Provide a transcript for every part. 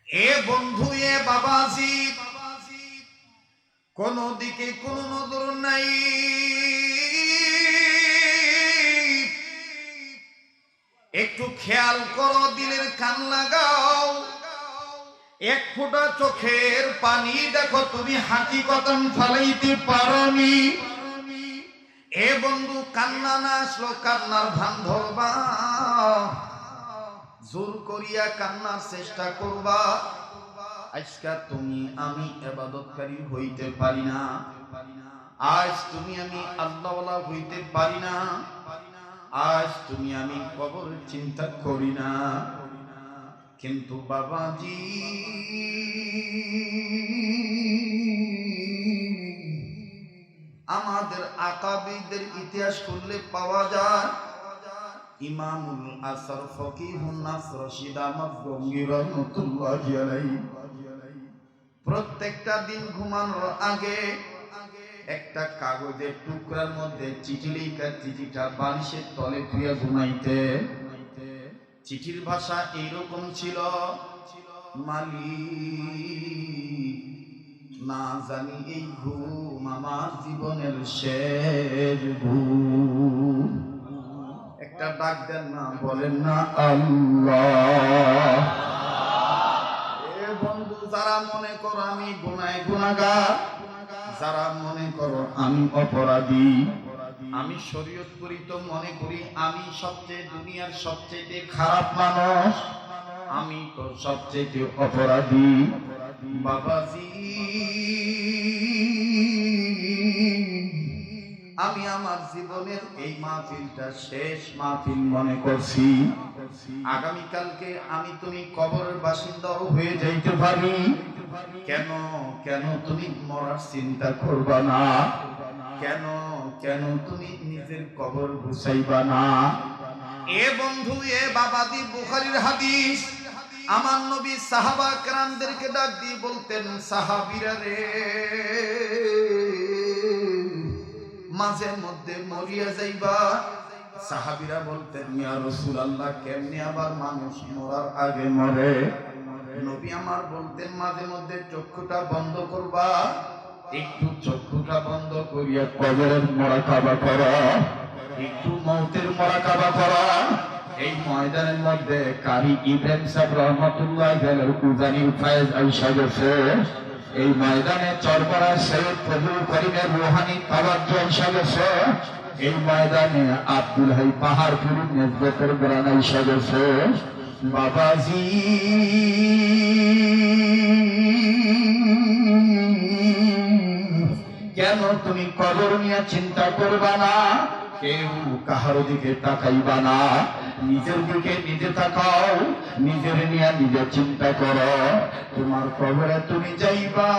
এ বন্ধু, এ বাবাজি, কোন দিকে কোন নজর নাই। একটু খেয়াল করো, দিলের কান লাগাও। এক ফোঁটা চোখের পানি দেখো, তুমি হাঁটি কদম ফালাইতে পারোনি। এ বন্ধু, কান্না না আসলো, কান্নার ভান ধরবা, জোর করিয়া কান্নার চেষ্টা করবা। আজকা তুমি আমি ইবাদতকারী হইতে পারি না, আজ তুমি আমি আল্লাহওয়ালা হইতে পারি না, আজ তুমি আমি কবরের চিন্তা করি না। কিন্তু বাবাজি, আমাদের আকাবিদের ইতিহাস করলে পাওয়া যায়, ইমামুল আসর ফকিহুন নাস রশিদ আহমদ গঙ্গী রাহমাতুল্লাহি আলাইহি প্রত্যেকটা দিন ঘুমানোর আগে একটা কাগজের টুকরার মধ্যে চিঠি লেখা, চিঠিটা বালিশের তলে ধুয়ে ঘুমাইতে। চিঠির ভাষা এইরকম ছিল, মালিক, না জানি এই ঘুম আমার জীবনের শেষ ঘুম। একটা ডাক দেন না, বলেন না আল্লাহ। এ বন্ধু, যারা মনে করো আমি গুনাহগার, যারা মনে করো আমি অপরাধী, আমি শরীয়ত করি তো মনে করি আমি সবচেয়ে দুনিয়ার সবচেয়ে খারাপ মানুষ, আমি তো সবচেয়ে অপরাধী। বাবাজি, আমি আমার জীবনের এই মাহফিলটা শেষ মাহফিল মনে করছি। আগামীকালকে আমি তুমি কবরের বাসিন্দাও হয়ে যাইতে পারি। কেন কেন তুমি মরার চিন্তা করবা না? কেন কেন তুমি নিজের কবর গুছাইবা না? এ বন্ধু, এ বাবাজি, বুখারীর হাদিস। আমার নবী সাহাবা কেরামদেরকে ডাক দিয়ে বলতেন, সাহাবীরা রে, মাঝে মধ্যে মরিয়া যাইবা। সাহাবীরা বলতেন, ইয়া রাসূলুল্লাহ, কেমনে আবার মানুষ মরার আগে মরে? নবী আমার বলতেন, মাঝে মধ্যে চক্ষুটা বন্ধ করবা, একটু চক্ষুটা বন্ধ করিয়া কবরের মুরাকাবা করো, একটু মওতের মুরাকাবা করো। এই ময়দানের মধ্যে কারি ইব্রাহিম সাহেব রহমাতুল্লাহি আলাইহি কুজানির ফায়েজ আইসা গেছে। এই ময়দানে চরপড়া সৈয়দ ফজলুল করিমের রুহানি তাওয়াজ্জু আইসা গেছে। এই ময়দানে আব্দুল হাই পাহাড়পুরের নেজবতের বরান আইসা গেছে। বাবাজি, কেন তুমি কবর নিয়ে চিন্তা করবা না? কেউ কাহার দিকে তাকাইবা না, নিজের দিকে নিজে তাকাও, নিজের নিয়ে নিজে চিন্তা করো। তোমার কবরে তুমি যাইবা,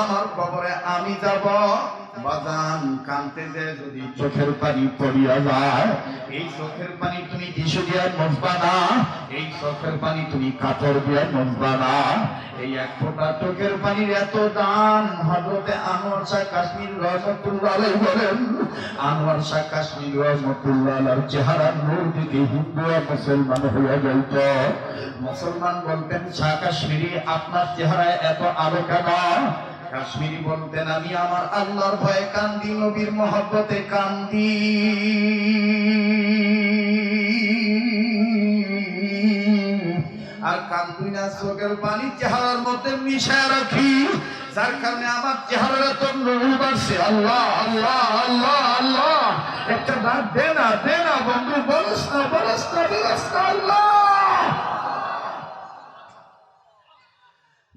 আমার কবরে আমি যাব। বাজান, কানতে যে যদি চোখের পানি পড়িয়া যায়, এই চোখের পানি তুমি টিস্যু দিয়ে মুছবা না, এই চোখের পানি তুমি কাপড় দিয়ে মুছবা না। এই এক ফোঁটা চোখের পানির এত দাম, হযরতে আনোয়ার শাহ কাশ্মীর রহমাতুল্লাহ আলাইহি বলেন, আনোয়ার শাহ কাশ্মীর রহমাতুল্লাহ আলাইহির চেহারার নূর দিকে হিন্দু মুসলমান হইয়া যাইত। মুসলমান বলতেন, শাহ কাশ্মীরি, আপনার চেহারায় এত আলো কেন? কাশ্মীরি বলতেন, আমি আমার আল্লাহর ভয়ে কান্দি, নবীর মহব্বতে কান্দি। আর কান্দি না, চোখের পানি চেহারার মধ্যে মিশায় রাখি, যার কারণে আমার চেহারার এত নূর বাড়ছে। আল্লাহ আল্লাহ আল্লাহ আল্লাহ, একটা ডাক দে না, দে না বন্ধু, বলস না, বলস না, বলস না, আল্লাহ।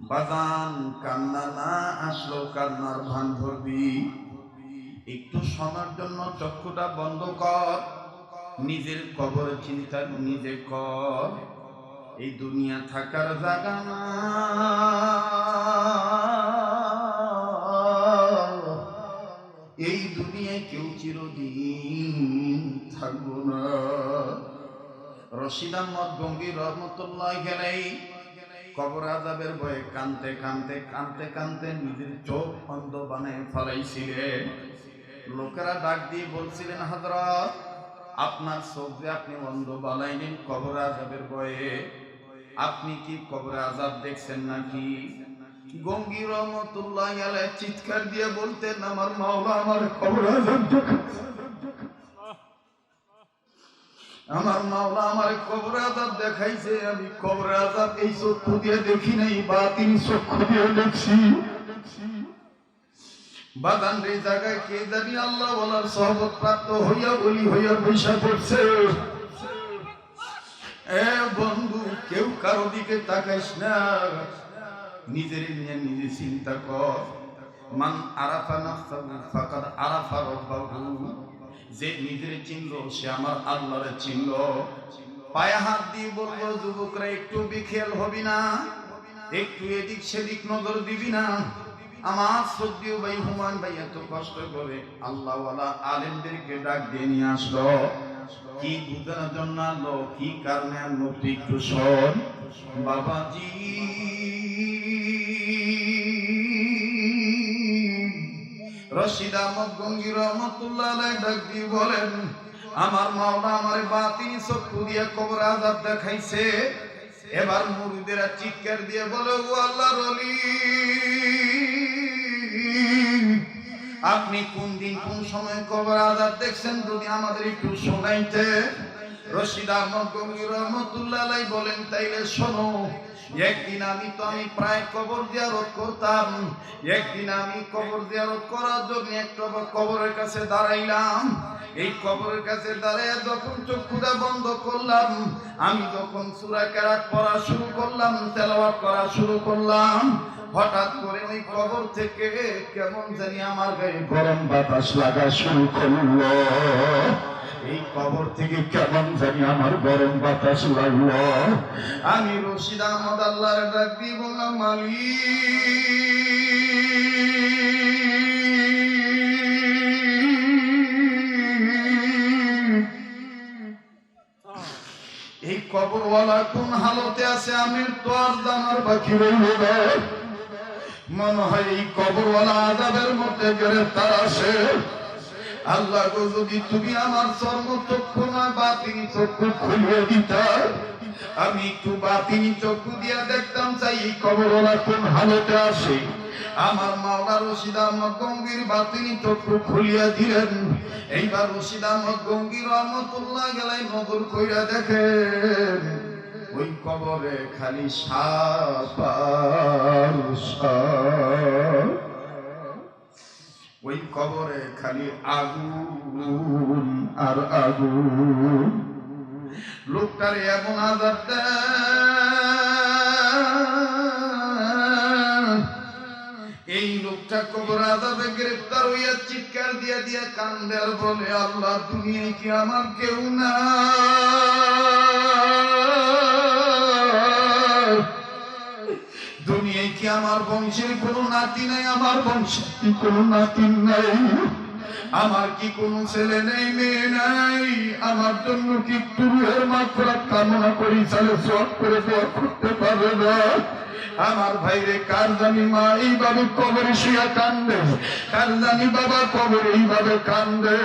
বাজান, কান্না না আসলো, কান্নার ভান ধরবি। একটু সময়ের জন্য চক্ষুটা বন্ধ কর, নিজের কবরের চিন্তা নিজে কর। এই দুনিয়া থাকার জায়গা না, এই দুনিয়ায় কেউ চিরদিন থাকবো না। রশিদ আহমদ গঙ্গী রহমাতুল্লাহি আলাইহি কবর আযাবের ভয়ে কানতে কানতে কানতে কানতে নিজের চোখ অন্ধ বানায় ফেলাইছিলেন। লোকেরা ডাক দিয়ে বলছিলেন, হযরত আপনার চোখে আপনি অন্ধ বানাইলেন কবর আযাবের ভয়ে। আপনি কি কবর আযাব দেখছেন নাকি? গঙ্গি রহমতুল্লাহ আলাইহি চিৎকার দিয়ে বলতেন, আমার মাওলা আমার কবর আযাব দেখাইছে, আমার মাওলা আমার কবর আযাব দেখাইছে। আমি কবর আযাব এই চক্ষু দিয়ে দেখি নাই, বাতিল চক্ষু দিয়ে দেখছি। বাগান রে জায়গায় কে জানি আল্লাহ ওয়ালার সহবত প্রাপ্ত হইয়া বলি হইয়া বৈশা পড়ছে। এ বন্ধু, কেউ কারো দিকে তাকাইস না, নিজের নিয়ে নিজে চিন্তা কর। মান আরাফা নাফসাহু ফাকাদ আরাফা রাব্বাহু। যে নিজের চিনলো সে আমার আল্লাহরে চিনলো। পায়ে হাত দিয়ে বলবো, যুবকরা একটু বিখেল হবি না, একটু এদিক সেদিক নজর দিবি না। আমার শ্রদ্ধেয় ভাই হুমায়ুন ভাই এত কষ্ট করে আল্লাহওয়ালা আলেমদেরকে ডাক দিয়ে নিয়ে আসলো, কি বুঝানোর জন্য আনলো, কি কারণে আনলো, তুই একটু শোন। বাবাজি রশিদ আহমদ গঙ্গি রহমতুল্লাহ আলাইহি ডাক দিয়ে বলেন, আমার মাওলা আমারে বাতিল চক্ষু দিয়ে কবর আযাব দেখাইছে। এবার মুরিদেরা চিৎকার দিয়ে বলে, ও আল্লাহর ওলি, আপনি কোন দিন কোন সময় কবর আযাব দেখছেন যদি আমাদের একটু শোনাইতে। রশিদ আহমদ গঙ্গি রহমতুল্লাহ আলাইহি বলেন, তাইলে শোনো। একদিন আমি প্রায় কবর জিয়ারত করতাম। একদিন আমি কবর জিয়ারত করার জন্য একটা কবরের কাছে দাঁড়াইলাম। এই কবরের কাছে দাঁড়িয়ে যখন চক্ষুটা বন্ধ করলাম, আমি যখন সূরা কেরাত পড়া শুরু করলাম, তেলাওয়াত করা শুরু করলাম, হঠাৎ করে ওই কবর থেকে কেমন জানি আমার গায়ে গরম বাতাস লাগা শুরু করলো। এই কবর থেকে কেমন জানি আমার গরম বাতাস লাগলো। আমি রশিদ আহমদ আল্লাহর ডাক দিয়ে বললাম, এই কবরওয়ালা কোন হালতে আছে আমি তো আর জানার বাকি রইল না। মনে হয় এই কবরওয়ালা আযাবের মধ্যে গ্রেফতার আছে। আল্লাহ গো, যদি তুমি আমার চর্মচক্ষু না বাতিনি চক্ষু খুলিয়ে দিতা, আমি একটু বাতিনি চক্ষু দিয়া দেখতাম চাই এই কবরওয়ালা কোন হালতে আছে। আমার মাওলা রশিদ আহমদ গঙ্গির বাতিনি চক্ষু খুলিয়া দিলেন। এইবার রশিদ আহমদ গঙ্গি রহমতুল্লাহ আলাইহি নজর কইরা দেখেন, ওই কবরে খালি সাপ আর সাপ, ওই কবরে খালি আগুন আর আগুন। লোকটারে এমন আযাব দেয়, এই লোকটা কবর আযাবে গ্রেফতার হইয়া চিৎকার দিয়া দিয়া কান্দে আর বলে, আল্লাহ দুনিয়ায় কি আমার কেউ না? দুনিয়ায় কি আমার বংশের কোনো নাতি নাই? আমার বংশের কি কোনো নাতি নাই? আমার কি কোনো ছেলে নেই, মেয়ে নাই? আমার জন্য কি একটু রুহের মাগফিরাত কামনা করি, চালে সওয়াব করে দোয়া করতে পারবে না? আমার ভাইরে কার জানি মা এইভাবে কবরে শুয়ে কান্দে, কার জানি বাবা কবরে এইভাবে কান্দে।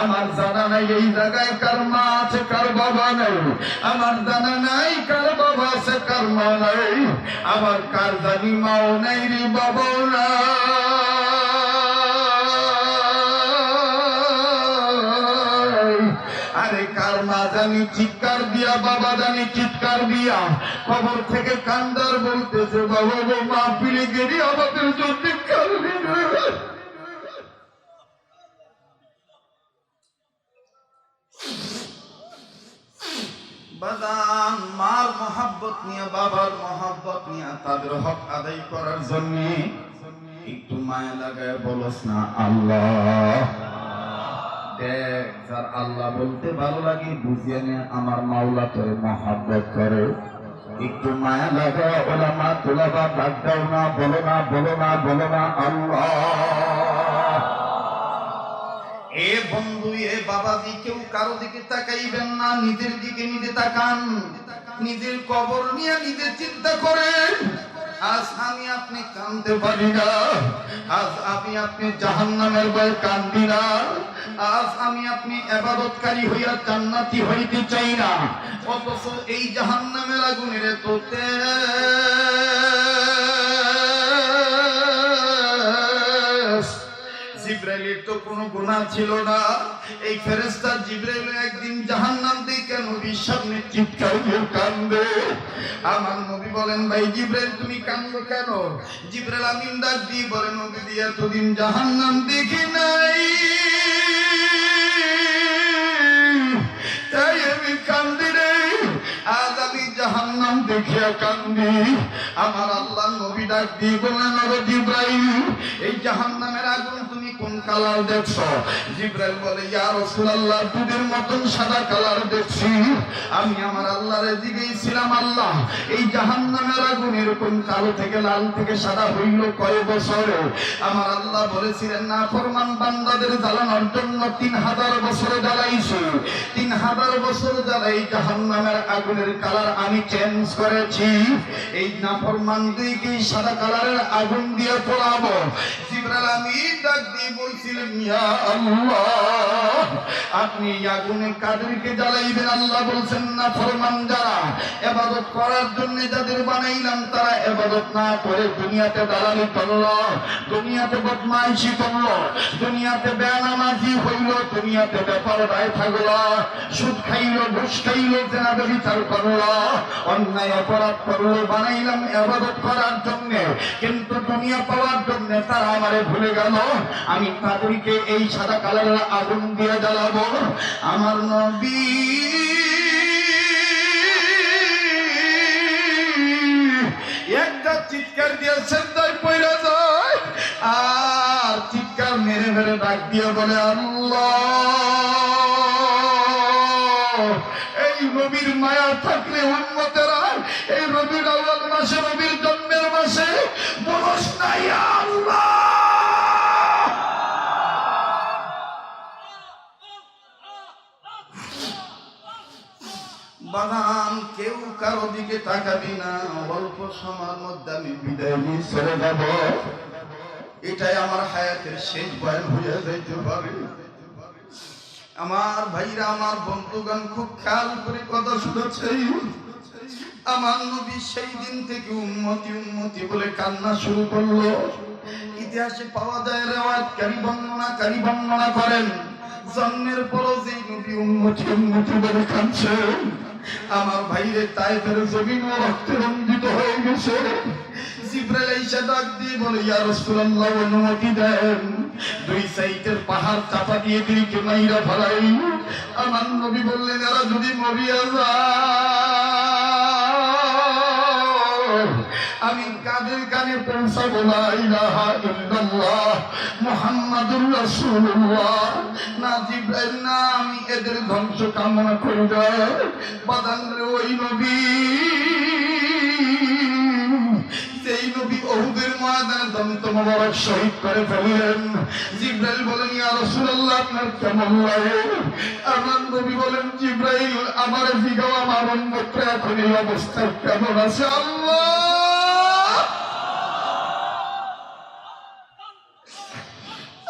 আমার জানা নাই এই জায়গায় কার মা আছে কার বাবা নাই। আমার জানা নাই কার বাবা আছে কার মা নাই। আমার কার জানি মাও নাই রে বাবাও নাই। আরে কার মা জানি চিৎকার দিয়া, বাবা জানি চিৎকার দিয়া কবর থেকে কান্দার বলতেছে, বাবা গো, মা ফিরে গেলি আমাদের জন্য কাঁদবি না। বাদান মার মহব্বত নিয়ে, বাবার মহব্বত নিয়ে তাদের হক আদায় করার জন্য একটু মায়া লাগায় বলস না আল্লাহ। দেখ, যার আল্লাহ বলতে ভালো লাগে বুঝিয়ে নে আমার মাওলা তোরে মহব্বত করে। একটু মায়া লাগা, ওলামা তোলাবা ডাক দাও না, বলো না, বলো না, বলো না আল্লাহ। এ বন্ধু, এ বাবাজি, কেউ কারো দিকে তাকাইবেন না, নিজের দিকে নিজে তাকান। নিজের কবর নিয়ে নিজে চিন্তা করেন। আজ আমি আপনি কাঁদতে পারি না, আজ আমি আপনি জাহান্নামের ভয়ে কান্দি না, আজ আমি আপনি ইবাদতকারী হইয়া জান্নাতি হইতে চাই না, অথচ এই জাহান্নামের আগুনের তোতে জিবরাইলের তো কোনো গুনাহ ছিল না। এই ফেরেশতা জিবরাইল একদিন জাহান্নাম দেখে নবীর সামনে চিৎকার করে কান্দে। আমার নবী বলেন, ভাই জিবরাইল তুমি কান্দো কেন? জিবরাইল আমিন ডাক দিয়ে বলে, নবী দিয়ে এতদিন জাহান্নাম দেখি নাই, তাই আমি কান্দি রে, আজ আমি জাহান্নাম দেখিয়া কান্দি। আমার আল্লাহ নবী ডাক দিয়ে বললেন, ওরে জিবরাইল এই জাহান্নামের আগুন তুমি কোন কালার দেখছো? জিবরাইল বলে, ইয়া রাসূলুল্লাহ দুধের মতন সাদা কালার দেখছি। আমি আমার আল্লাহরে জিজ্ঞেসছিলাম, আল্লাহ এই জাহান্নামের আগুন এরকম কালো থেকে লাল থেকে সাদা হইল কয় বছরে? আমার আল্লাহ বলেছিলেন, না ফরমান বান্দাদের জ্বালানোর জন্য 3000 বছরে জ্বালাইছি, 3000 বছর জ্বালাই জাহান্নামের আগুনের কালার আমি চেঞ্জ করেছি। এই নাফরমানদেরকে সাদা কালারের আগুন দিয়ে পোড়াবো। জিবরাইল আমিন ডাক দিয়ে বলছিলেন, ইয়া আল্লাহ আপনি আগুনে কাদেরকে জ্বালাইবেন? আল্লাহ বলছেন, না ফরমান যারা ইবাদত করার জন্য যাদের বানাইলাম তারা ইবাদত না করে দুনিয়াতে দালালি করলো, দুনিয়াতে বদমাইশি করলো, দুনিয়াতে বেনামাজি হইল, দুনিয়াতে বেপরদায় থাকলো, সুদ খাইলো, ঘুষ খাইলো, জেনা ব্যভিচার করলো, অন্যায় অপরাধ করলো, বানাইলাম ইবাদত করার জন্য, কিন্তু দুনিয়া পাওয়ার জন্য তারা আমারে ভুলে গেল। আমি তাদেরকে এই সাদা কালারের আগুন দিয়ে জ্বালাবো। আমার নবী একটা চিৎকার দিয়েছেন, তাই পয়রা যায়, আর চিৎকার মেরে মেরে ডাক দিয়ে বলে, আল্লাহ এই নবীর মায়া থাকলে উম্মতেরা এই রবিউল আউয়াল মাসে, নবীর জন্মের মাসে বলস না ইয়া আল্লাহ। বাগান কেউ কারো দিকে তাকাবি না, অল্প সময়ের মধ্যে আমি বিদায় নিয়ে চলে যাব। এটাই আমার হায়াতের শেষ বয়ান হয়ে যাইতে পারে। আমার ভাইরা, আমার বন্ধুগণ খুব খেয়াল করে কথা শুনেছে। আমার নবী সেই দিন থেকে উম্মতি উম্মতি বলে কান্না শুরু করলো। ইতিহাসে পাওয়া যায়, রেওয়ায়াতকারী বর্ণনা করেন, জন্মের পরও যে নবী উম্মতি উম্মতি বলে কাঁদছেন। আমার ভাইরে তায়েফের জমিন রক্তে রঞ্জিত হয়ে গেছে। জিবরাইল আইসা ডাক দিয়ে বলে, ইয়া রাসূলুল্লাহ অনুমতি দেন, দুই সাইডের পাহাড় চাপা দিয়ে দিকে মাইরা ফেলাই। আমার নবী বললেন, এরা যদি মরিয়া যায় আমি কাদের কানে পৌঁছাবো? লা ইলাহা ইল্লাল্লাহ মুহাম্মাদুর রাসূলুল্লাহ। না জিবরাইল না, আমি এদের ধ্বংস কামনা করি না। বাদানরে ওই নবী, যেই নবী উহুদের ময়দানে দন্ত মোবারক শহীদ করে ফেললেন। জিবরাইল বলেন, ইয়া রাসূলুল্লাহ আপনার কেমন লাগে? আমার নবী বলেন, জিবরাইল আমার জিগাও আমার উম্মতরা এখন এই অবস্থায় কেমন আছে? আল্লাহ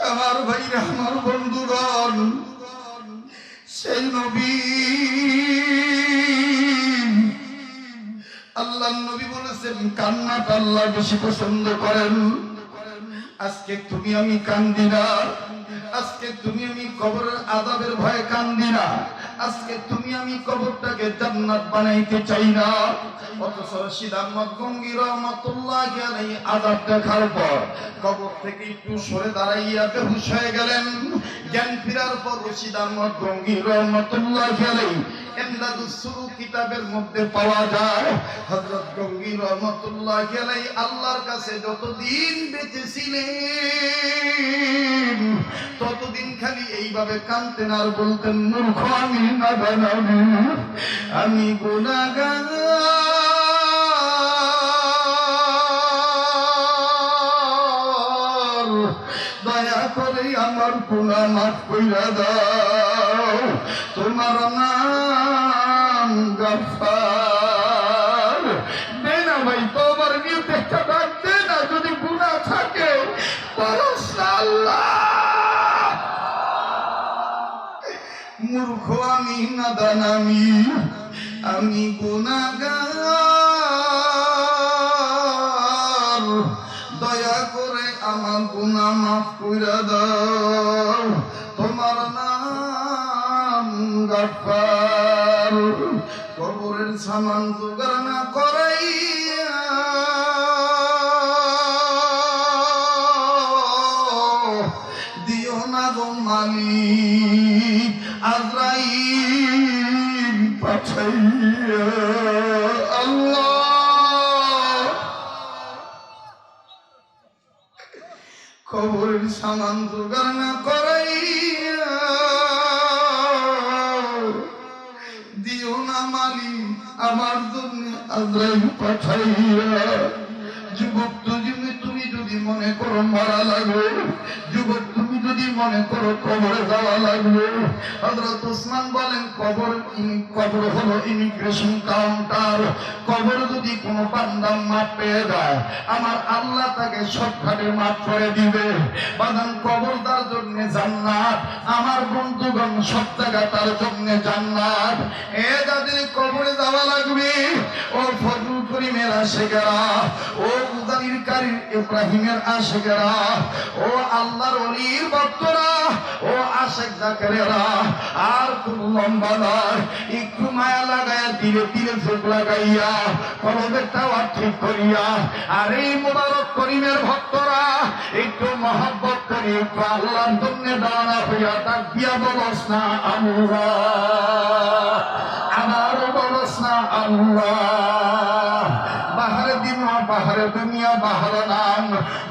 আমার ভাইরা, আমার বন্ধুগণ, সেই নবী আল্লাহ নবী বলেছেন কান্নাটা আল্লাহ বেশি পছন্দ করেন। আজকে তুমি আমি কান্দি না, আজকে তুমি আমি কবরের আযাবের ভয়ে কান্দি না, আজকে তুমি আমি কবরটাকে জান্নাত বানাইতে চাই না। অথচ রশিদ আহমদ গঙ্গী রহমাতুল্লাহি আলাইহি আযাব দেখার পর কবর থেকে একটু সরে দাঁড়াইয়া বেহুশ হয়ে গেলেন। জ্ঞান ফেরার পর রশিদ আহমদ গঙ্গী রহমাতুল্লাহি আলাইহি ইমদাদুস সুলুক কিতাবের মধ্যে পাওয়া যায়, হযরত গঙ্গী রহমাতুল্লাহি আলাইহি আল্লাহর কাছে যতদিন বেঁচে ছিলেন ততদিন খালি এইভাবে কাঁদতেন আর বলতেন, মূর্খ আমি নাদান, আমি গুনাহগার, দয়া করে আমার গুনাহ মাফ কইরা দাও, তোমার নাম গফফার। দেনা ভাই তোমার নিয়ে একটা আমি গুনাহগার, দয়া করে আমার গুনাহ মাফ কইরা দাও। তোমার নাম গফফার। কবরের সামান জোগাড় না করাইয়া দিও না গো মালিক, আজরাইল পাঠাইয়া। আল্লাহ, কবরের সামান জোগাড় না করাইয়া দিও না মালিক, আমার জন্য আজরাইল পাঠাইয়া। যুবক, তুমি যদি মনে করো মারা লাগবে, যুবক তুমি যদি মনে করো কবরে যাওয়া লাগবে, হযরত ওসমান বলেন কবর হলো ইমিগ্রেশন কাউন্টার। কবর যদি কোনো বান্দা মাপ পেয়ে যায়, আমার আল্লাহ তাকে শর্টকাটে মাফ করে দিবে। বাদান কবর তার জন্য জান্নাত, আমার বন্ধুগণ সব জায়গা তার জন্য জান্নাত। এ যাদের কবরে যাওয়া লাগবে, ও ফজল করিমের আশিকেরা, ও উদানির কারীর ইব্রাহিমের আশিকেরা, ও আল্লাহর ওলির ভক্তরা, ও আশিক জাকেরেরা, আর কোন লম্বা নয়, একটু মায়া লাগায়া ধীরে ধীরে চোখ লাগাইয়া কলবের টাওয়ার ঠিক করিয়া, আর এই মুবারক করিমের ভক্তরা একটু মহব্বত করি, একটু আল্লাহর জন্য দাঁড়া হইয়া ডাক দিয়া বলস না আল্লাহ, আমার বলস না আল্লাহ। বাহারে দিন বাহারে দুনিয়া বাহার নাম,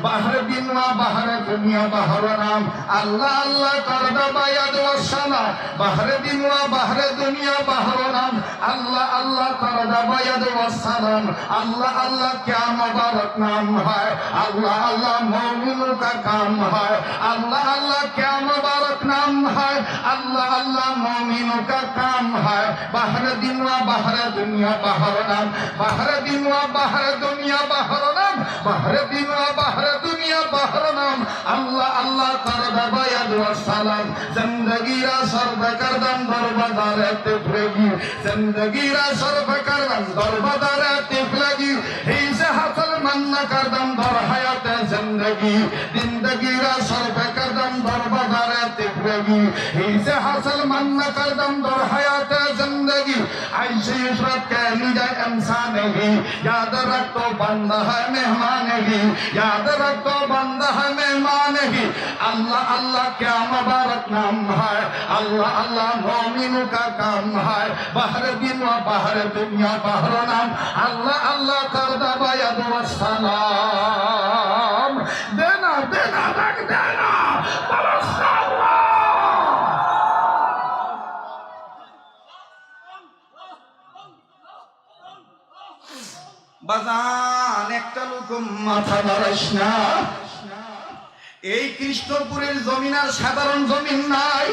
বাহারে দিন বাহারে দুনিয়া বাহার নাম। আল্লাহ আল্লাহ করদা বায়াদ ওয়াসানা, বাহারে দিন বাহারে দুনিয়া বাহার নাম। আল্লাহ আল্লাহ করদা বায়াদ ওয়াসালাম। আল্লাহ আল্লাহ क्या मुबारक नाम है, अल्लाह अल्लाह मोमिनों का काम है। अल्लाह अल्लाह क्या मुबारक नाम है, अल्लाह अल्लाह मोमिनों का काम है। बाहर दिन बाहर दुनिया बाहर नाम, बाहर दिन बाहर दुनिया बाहर नाम, बाहर दिन बाहर दुनिया बाहर नाम। अल्लाह अल्लाह करदा बायद वसलाम। जिंदगी रा सर्व करदम बरबादारे तिफलगी, जिंदगी रा सर्व करदम बरबादारे तिफलगी। इसे हासिल मन करदम दर हयात जिंदगी, जिंदगी रा सर्व करदम बरबादारे तिफलगी। इसे हासिल मन करदम दर हयात जिंदगी। ऐसे इशरत के लिए इंसान ही याद रखो बंदा है मेहमान ही, याद रखो बंदा है मेहमान ही। अल्लाह अल्लाह क्या मुबारक नाम है, अल्लाह अल्लाह मोमिनों का काम है। बाहर दिन व बाहर दुनिया बाहर नाम। अल्लाह अल्लाह करदा बायद वसलाम। देना देना रख देना বাজান। একটা লোক মাথা নাড়াইস না। এই কৃষ্ণপুরের জমিন আর সাধারণ জমিন নাই,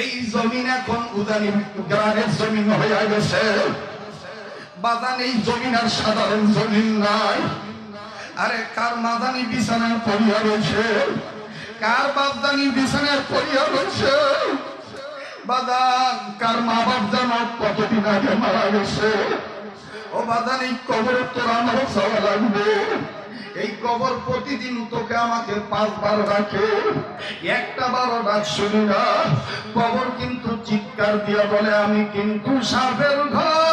এই জমিন এখন উদানি গ্রামের জমিন হয়ে গেছে। বাজান এই জমিন আর সাধারণ জমিন নাই। আরে কার মাদানি বিছানায় পড়িয়া রয়েছে, কার বাপদানি বিছানায় পড়িয়া রয়েছে। বাজান কার মা বাপ জানো কতদিন আগে মারা গেছে। ও বাজান এই কবরে তোর আমার যাওয়া লাগবে। এই কবর প্রতিদিন তোকে আমাকে 5 বার রাখে, একটা বারো ডাক শুনি না। কবর কিন্তু চিৎকার দিয়া বলে আমি কিন্তু সাপের ঘর,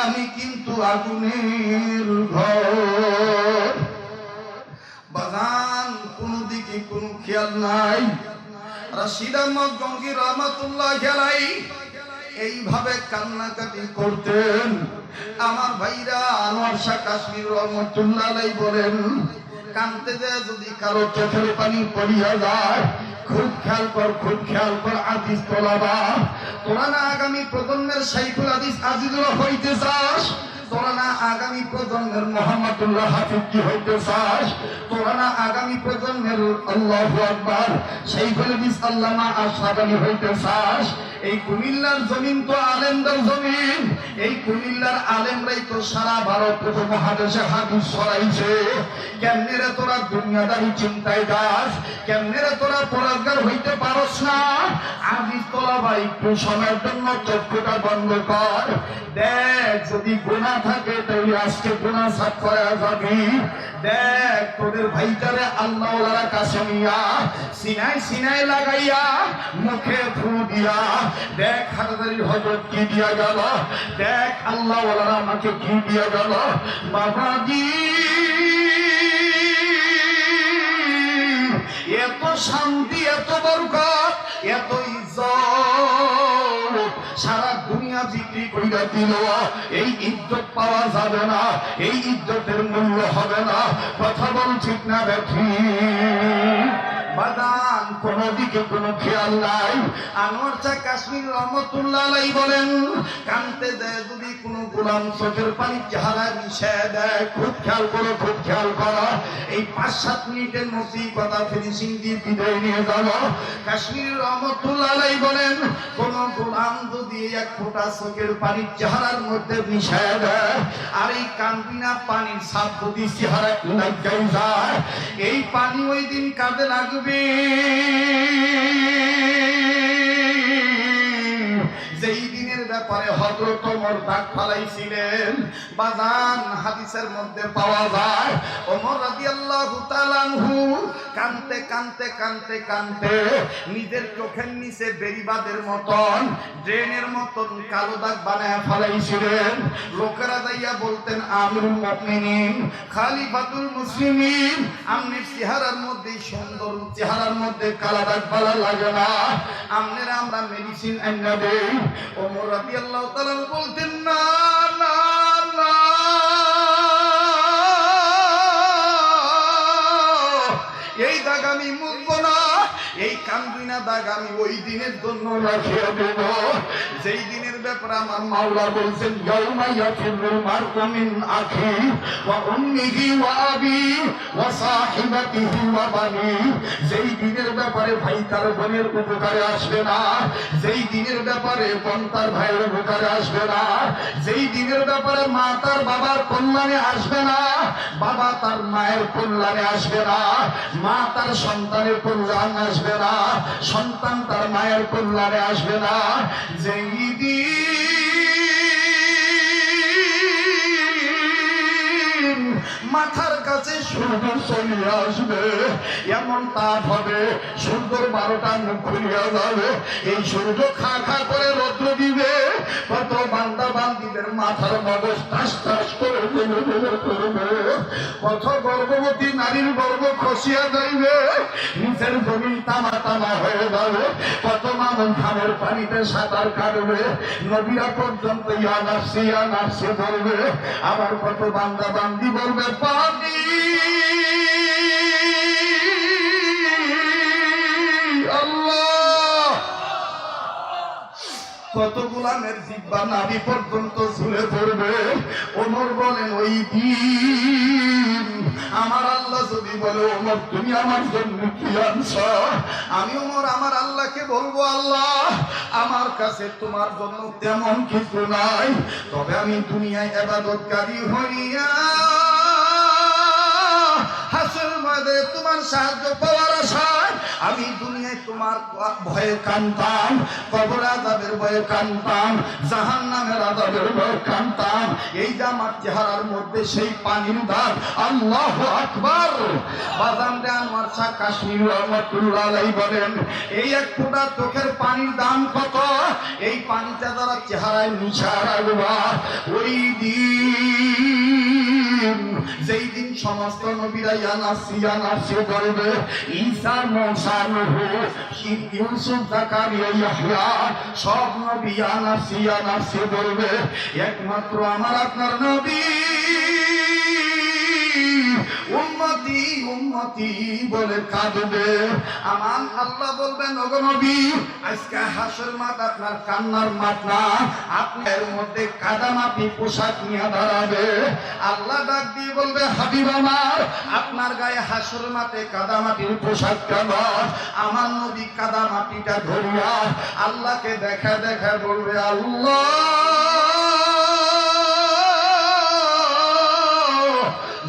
আমি কিন্তু আগুনের ঘর। বাজান কোন দিকে কোন খেয়াল নাই। রশিদ আহমদ গঙ্গি রহমাতুল্লাহ আলাইহি এইভাবে কান্নাকাটি করতেন। আমার ভাইরা আনোয়ার শাহ কাশ্মীর রহমাতুল্লাহ আলাইহি বলেন, কানতে যায় যদি কারো চোখের পানি পড়িয়া যায়, খুব খেয়াল কর, খুব খেয়াল কর। আজিজ তোলাবা, তোরা না আগামী প্রজন্মের শাইখুল হাদিস আজিজুল হইতে চাস, তোরা না আগামী প্রজন্মের মোহাম্মদুল্লাহ হাফিজ হইতে চাস, তোরা না আগামী প্রজন্মের আল্লাহু আকবার শাইখুল হাদিস আল্লামা আশরাফ আলী হইতে চাস। এই কুমিল্লার জমিন তো আলেমদের জমিন, এই কুমিল্লার আলেমরাই তো সারা ভারত উপমহাদেশে হাদিস ছড়াইছে। কেমনে রে তোরা দুনিয়াদারি চিন্তায় যাস, কেমনে রে তোরা পরাজগার হইতে পারস না? আজিজ তোলা ভাই একটু সময়ের জন্য চক্ষুটা বন্ধ কর, দেখ যদি গুনাহ থাকে তাহলে আজকে গুনাহ সাফ করা যাবে। দেখ তোদের ভাইটারে আল্লাহ ওয়ালার কাছে নিয়া সিনায় সিনায় লাগাইয়া মুখে ফু দিয়া দেখ হাজারি হযরত কি দিয়া গেল, দেখ আল্লাহ ওয়ালারা আমাকে কি দিয়া গেল। বাবাজি এত শান্তি, এত বরকত, এত ইজ্জত সারা দুনিয়া বিক্রি কইরা দিল, এই ইজ্জত পাওয়া যাবে না, এই ইজ্জতের মূল্য হবে না। কথা বল ঠিক না দেখি বাদান, কোন দিকে কোনো খেয়াল নাই। আনোয়ার শাহ কাশ্মীর রহমতুল্লাহ আলাইহি বলেন, কানতে দেয় যদি কোনো গোলাম চোখের পানি চেহারায় মিশিয়ে দেয়, খুব খেয়াল করো, খুব খেয়াল করো। এই 5-7 মিনিটের মধ্যেই কথা ফিনিশিং দিয়ে বিদায় নিয়ে যাব। কাশ্মীর রহমতুল্লাহ আলাইহি বলেন, কোন গোলাম যদি এক ফোঁটা চোখের পানি চেহারার মধ্যে মিশিয়ে দেয়, আর এই কান্দিনা পানির ছাপ যদি চেহারায় লাগাই যায়, এই পানি ওই দিন কাঁদে লাগবে যেই দিনের ব্যাপারে হযরত ওমর দাগ ফালাইছিলেন। বাজান হাদিসের মধ্যে পাওয়া যায় ওমর রাদিয়াল্লাহু তাআলা আনহু কানতে কানতে কানতে কানতে নিজের চোখের নিচে বেরিবাদের মতন, ড্রেনের মতন কালো দাগ বানায় ফালাইছিলেন। লোকেরা যাইয়া বলতেন, আমিরুল মুমিনিন, খলিফাতুল মুসলিমিন, আমনের চেহারার মধ্যে সুন্দর, চেহারার মধ্যে কালো দাগ ভালো লাগে না, আমনের আমরা মেডিসিন আইনা দেই। ওমর রাদিয়াল্লাহু তাআলা বলতেন, না না না, এই দাগ আমি মুছবো না, এই কান্দিনা দাগ আমি ওই দিনের জন্য রাখিয়ে দেব যেই দিনের ব্যাপারে আমার মাওলা বলছেন, ইয়াউমা ইয়াফিরুল মারউ মিন আখি ওয়া উম্মিহি ওয়া আবি ওয়া সাহিবাতিহি ওয়া বানি। যেই দিনের ব্যাপারে ভাই তার বোনের উপকারে আসবে না, যেই দিনের ব্যাপারে বোন তার ভাইয়ের উপকারে আসবে না, যেই দিনের ব্যাপারে মা তার বাবার কল্যাণে আসবে না, বাবা তার মায়ের কল্যাণে আসবে না, মা তার সন্তানের কল্যাণ আসবে না, সন্তান তার মায়ের কল্যাণে আসবে না, যেই দিন মাথার কাছে সূর্য চলে আসবে, এমন তাপ হবে সূর্যর 12টা মুখ খুলিয়া যাবে, এই সূর্য খা খা করে রৌদ্র দিবে, কত বান্দা বান্দিদের মাথার মগজ টাস টাস করে করবে, কত গর্ভবতী নারীর গর্ভ খসিয়া যাইবে, নিচের জমিন তামা তামা হয়ে যাবে, কত মানুষ খামের পানিতে সাঁতার কাটবে, নবীরা পর্যন্ত ইয়া নাফসি বলবে, আবার কত বান্দা বান্দি বলবে পানি। আল্লাহ, কত গোলামের জিহ্বা নাভি পর্যন্ত ঝুলে পড়বে। ওমর বলেন, ওই দিন আমার আল্লাহ যদি বলে, ওমর তুমি আমার জন্য কি আনছো, আমি ওমর আমার আল্লাহকে বলবো, আল্লাহ আমার কাছে তোমার জন্য তেমন কিছু নাই, তবে আমি দুনিয়ায় ইবাদতকারী হইয়া হাসর ময়দানে তোমার সাহায্য পাওয়ার আশায় আমি দুনিয়ায় তোমার ভয়ে কাঁদতাম, কবর আযাবের ভয়ে কাঁদতাম, জাহান্নামের আযাবের ভয়ে কাঁদতাম। এই যে আমার চেহারার মধ্যে সেই পানির দাগ, আল্লাহু আকবার। বাজান রে, আনোয়ার শাহ কাশ্মীর রহমাতুল্লাহ আলাইহি বলেন, এই এক ফোঁটা চোখের পানির দাম কত? এই পানিটা যারা চেহারায় মিশা রাখবা, ওই দিন, যেই দিন সমস্ত নবীরা ইয়া নাফসি করবে, ঈসা, মূসা, নূহ, ইউসুফ, যাকারিয়া, ইয়াহইয়া, সব নবী ইয়া নাফসি করবে, একমাত্র আমার আপনার নবী উম্মতি উম্মতি বলে কাঁদবে। আমার আল্লাহ বলবেন ওগো নবী আজকে হাসর মাঠ আপনার কান্নার মাঠ না, আপনার মধ্যে কাদামাটি পোশাক নিয়ে দাঁড়াবে। আল্লাহ ডাক দিয়ে বলবে হাবিব আমার আপনার গায়ে হাসর মাঠে কাদামাটির পোশাক কেন? আমার নবী কাদামাটিটা ধরিয়া আল্লাহকে দেখা দেখা বলবে আল্লাহ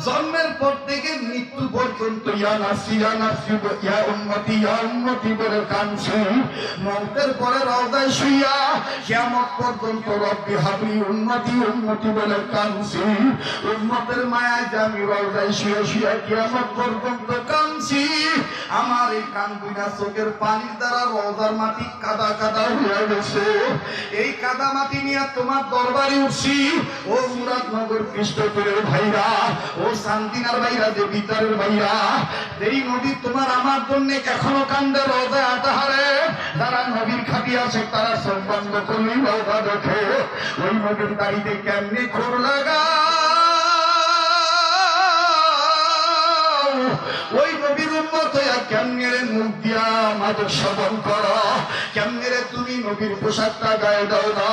জন্মের পর থেকে মৃত্যু পর্যন্ত ইয়া নাফসি ইয়া নাফসি ইয়া উম্মতি বলে কাঁদছি। মওতের পরে রওজায় শুইয়া কিয়ামত পর্যন্ত রব্বি হাবলি উম্মতি বলে কাঁদছি। উম্মতের মায়ায় যে আমি রওজায় শুয়ে শুয়ে কিয়ামত পর্যন্ত কাঁদছি। আমার এই কান দুইটা চোখের পানির দ্বারা রওজার মাটি কাদা কাদা হয়ে গেছে। এই কাদা মাটি নিয়ে তোমার দরবারে উঠছি। ও মুরাদনগর কৃষ্ণপুরের ভাইরা, ও শান্তিনার ভাইরা, যে বিতারের ভাইরা, এই নবী তোমার আমার জন্য এখনো কান্দে রওজায় আতাহারে। যারা নবীর খাটি আছে তারা চোখ বন্ধ করলেই রওজা দেখে। ওই নবীর দাড়িতে কেমনি খোর লাগা, ওই নবীর উম্মত হইয়া কেমনে রে মুখ দিয়া মাদক সেবন করো, কেমনে রে তুমি নবীর পোশাকটা গায়ে দাও না,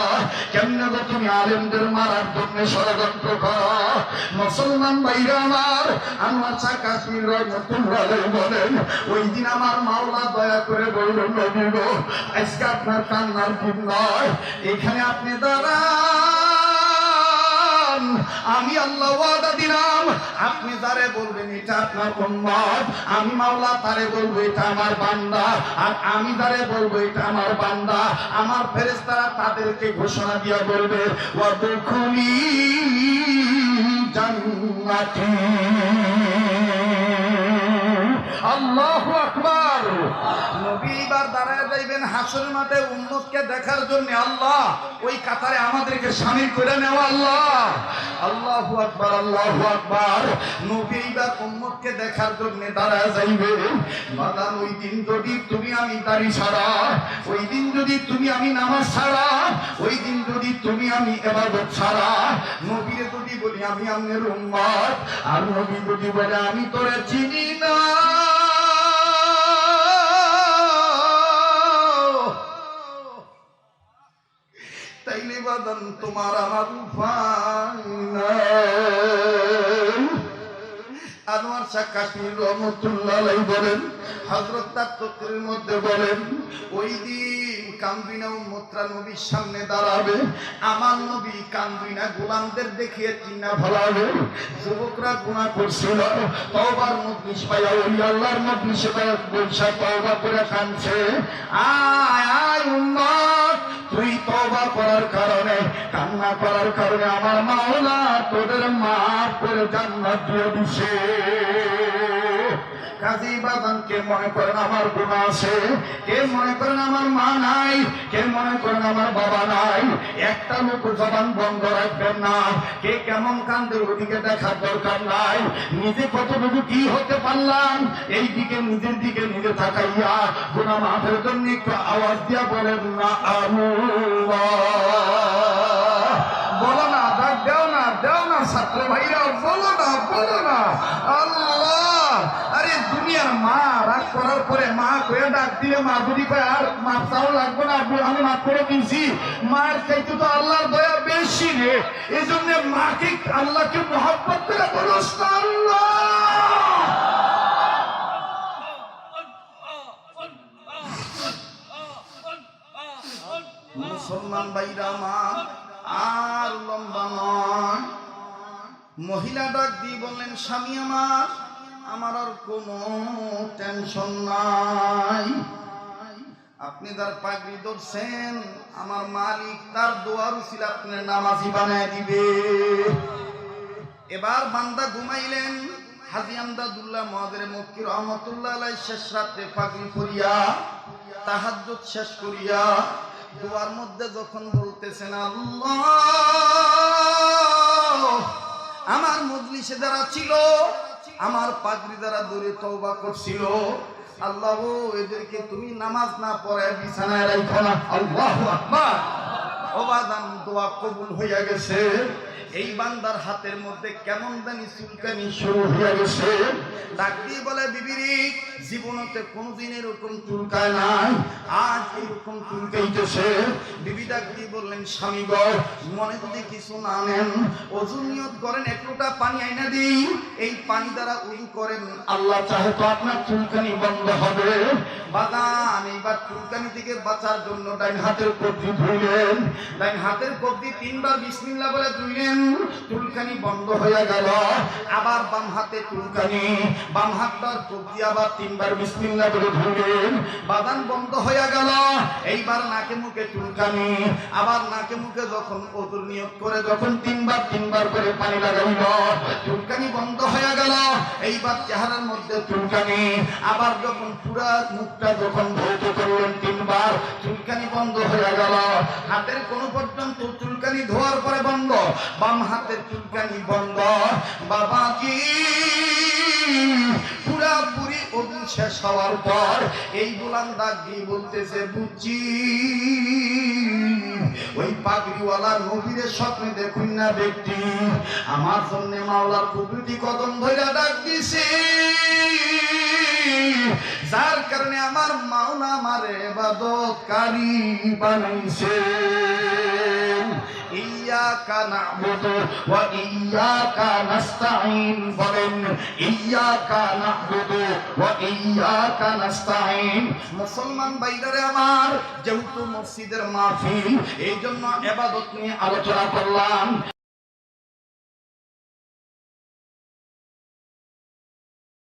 কেমনে গো তুমি আলেমদের মারার জন্য ষড়যন্ত্র করো। মুসলমান ভাইরা আমার, আমার কাশ্মীর রহমতুল্লাহ বলেন ওই দিন আমার মাওলা দয়া করে বলল নবী গো আজকে আপনার কান্নার দিন নয়, এখানে আপনি দাঁড়ান। আমি আল্লাহ ওয়াদা দিলাম আপনি যারে বলবেন এটা আপনার উম্মত, আমি মাওলা তারে বলবো এটা আমার বান্দা, আর আমি যারে বলবো এটা আমার বান্দা। আমার ফেরেশতারা তাদেরকে ঘোষণা দিয়া বলবে ওয়াদখুলি জান্নাতি। আল্লাহু আকবার। নবী এবার দাঁড়ায় যাইবেন হাসরের মাঠে উম্মতকে দেখার জন্য। আল্লাহ ওই কাতারে আমাদেরকে শামিল করে নেওয়া। আল্লাহ আল্লাহু আকবার আল্লাহু আকবার। নবী এবার উম্মতকে দেখার জন্য দাঁড়ায় যাইবে। বাদান ওই দিন যদি তুমি আমি দাড়ি ছাড়া, ওই দিন যদি তুমি আমি নামাজ ছাড়া, ওই দিন যদি তুমি আমি ইবাদত ছাড়া, নবীরে যদি বলি আমি আপনার উম্মত, আর নবী যদি বলে আমি তোরে চিনি না, তাইলে বাদান তোমার আমার উপায় নাই। আনোয়ার শাহ কাশ্মীর রহমতুল্লাহ আলাইহি বলেন, হযরত তার তকরীরের মধ্যে বলেন ওই দিন কামবিনা উম্মতরা নবীর সামনে দাঁড়াবে। আমার নবী কামবিনা গোলামদের দেখিয়ে চিন্না ফলাবে। যুবকরা গুনাহ করছিল, তওবার মজলিস পাইয়া ওলি আল্লাহর মজলিসে বসে তওবা করে কাঁদছে। আয় আয় উম্মত, তুই তওবা করার কারণে, কান্না করার কারণে আমার মাওলা তোদের মাফ করে জান্নাত দিয়ে দিছে। কাজী বাদান কে মনে করেন আমার গুনাহ আছে, কে মনে করেন আমার মা নাই, কে মনে করেন আমার বাবা নাই, একটা লোক জবান বন্ধ রাখবেন না। কে কেমন কান্দের ওদিকে দেখার দরকার নাই। নিজে কতটুকু কি হতে পারলাম এই দিকে নিজের দিকে নিজে তাকাইয়া গুনাহ মাফের জন্য একটু আওয়াজ দিয়া বলেন না আল্লাহ। বলো না, ডাক দেও না, দেও না ছাত্র ভাইরা, বলো না, বলো না আল্লাহ। আরে দুনিয়ার মা রাগ করার পরে মা কয়ে ডাক দিয়ে মা যদি কয় আর মাপ চাও লাগবে না, আমি মাফ করে দিয়েছি, মার চাইতে তো আল্লাহর দয়া বেশি রে। এই জন্য মাকে আল্লাহকে মহব্বত করে বলস না আল্লাহ। মুসলমান ভাইরা আমার, আর লম্বা নয়। মহিলা ডাক দিয়ে বললেন স্বামী আমার, আমার আর কোনো টেনশন নাই। আপনি যার পাগড়ি ধরছেন আমার মালিক তার দোয়ার উসিলা আপনার নামাজি বানায় দিবে। এবার বান্দা ঘুমাইলেন। হাজী আমদাদুল্লাহ মুহাজির মক্কি রহমাতুল্লাহ আলাইহি শেষ রাতে পাগড়ি পরিয়া তাহাজ্জুদ শেষ করিয়া দোয়ার মধ্যে যখন বলতেছেন আল্লাহ, আমার মজলিসে যারা ছিল, আমার পাগড়ি যারা দূরে তওবা করছিল, আল্লাহ এদেরকে তুমি নামাজ না পড়ে বিছানায় রাখো না। আল্লাহু আকবার। ও ও বাদান দোয়া কবুল হইয়া গেছে। এই বান্দার হাতের মধ্যে কেমন জানি চুলকানি শুরু হয়ে গেছে। ডাক দিয়ে বলে, বিবিরি জীবনতে কোনদিন এরকম চুলকায় নাই, আজ এরকম চুলকাইতেছে। বিবি ডাক দিয়ে বললেন, স্বামী গো, মনে যদি কিছু না নেন, ওযু নিয়ত করেন, এক লোটা পানি আইনা দিই, এই পানি দ্বারা ওযু করেন, আল্লাহ চাহে তো আপনার চুলকানি বন্ধ হবে। বাদান এইবার চুলকানি থেকে বাঁচার জন্য ডাইন হাতের কবজি ধুইলেন, ডাইন হাতের কবজি 3 বার বিসমিল্লাহ বলে ধুইলেন, চুলকানি বন্ধ হয়ে গেল। আবার বাম হাতে চুলকানি, বাম হাতটার কবজি আবার 3 বার বিসমিল্লাহ বলে ধুইলেন, বাদান বন্ধ হয়ে গেল। এইবার নাকে মুখে চুলকানি, আবার নাকে মুখে যখন ওযুর নিয়ত করে যখন 3 বার করে পানি লাগাইল, চুলকানি বন্ধ হয়ে গেল। এইবার চেহারার মধ্যে চুলকানি, আবার যখন পুরা মুখটা যখন ধৌত করলেন 3 বার, চুলকানি বন্ধ হয়ে গেল। হাতের কোন পর্যন্ত চুলকানি ধোয়ার পরে বন্ধ, বাম হাতের চুলকানি বন্ধ। বাবাজি পুরাপুরি ওযু শেষ হওয়ার পর এই গোলাম ডাক দিয়ে বলতেছে, বুঝছি ওই পাগড়িওয়ালা নবীর স্বপ্নে দেখুন না ব্যক্তি আমার জন্য মাওলার কুদরতি কদম ধইরা ডাক দিছে, যার কারণে আমার মাওলা আমারে ইবাদতকারী বানাইছে। ইয়াকা না'বুদু ওয়া ইয়াকা নাস্তাঈন, বলেন ইয়াকা না'বুদু ওয়া ইয়াকা নাস্তাঈন। মুসলমান ভাইরা আমার, যেহেতু মসজিদের মাহফিল, এই জন্য ইবাদত নিয়ে আলোচনা করলাম।